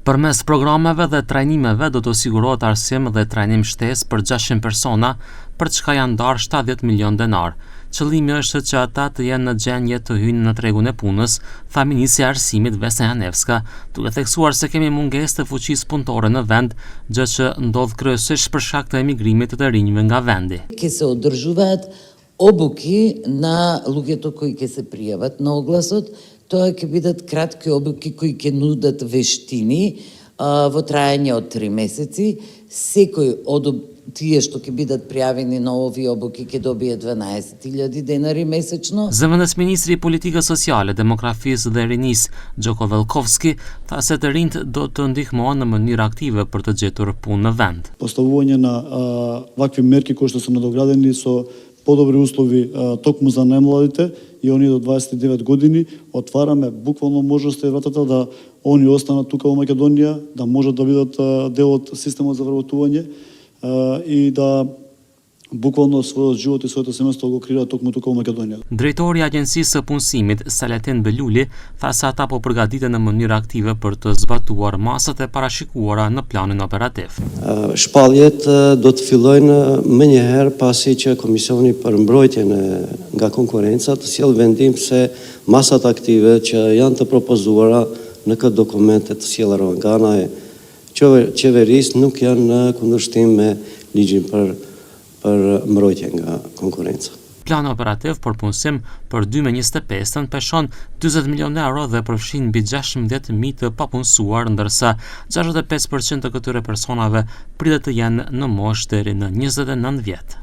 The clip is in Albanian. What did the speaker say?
Përmes programeve dhe trajnimeve do të sigurohet arsim dhe trajnim shtesë për 600 persona, për çka janë ndarë 70 milion denar. Qëllimi është që ata të jenë në gjendje të hyjnë në tregun e punës, tha Ministri i Arsimit Vesna Janevska, duke theksuar se kemi mungesë të fuqisë punëtore në vend, gjë që ndodh kryesisht për shkak të emigrimit të rinjve nga vendi. Ќе se одржуваат обуки на луѓето кои ќе се пријават на огласот. Тоа ќе бидат кратки обуки кои ќе нудат вештини во траење од 3 месеци. Секој од тие што ќе бидат пријавени на овие обуки ќе добие 12.000 денари месечно. Zëvendës Ministri i Politikës Sociale, Demografisë dhe Rinisë, Gjoko Velkovski, tha se të rinjt do të ndihmohen në mënyrë aktive për të gjetur punë në vend. Поставување на вакви мерки кои што се надоградени со подобри услови токму за најмладите и они до 29 години, отвараме буквално можности вратата да они останат тука во Македонија, да можат да бидат дел од системот за вработување и да bukvално својот живот и своето семејство го креираат токму тука во Македонија. Drejtori i Agjencisë së Punësimit, Salatin Beluli, tha se ata po përgatiten në mënyrë aktive për të zbatuar masat e parashikuara në planin operativ. Shpalljet do të fillojnë më njëherë pasi që Komisioni për Mbrojtjen nga Konkurenca të sjellë vendim se masat aktive që janë të propozuara në këtë dokumente të sjellura nga ana e qeverisë nuk janë në kundërshtim me ligjin për mbrojtje nga konkurenca. Plani operativ për punësim për 2025 peshon 40 milion euro dhe përfshin mbi 16.000 të papunësuar, ndërsa 65% të këtyre personave pritet të jenë në moshë deri në 29 vjet.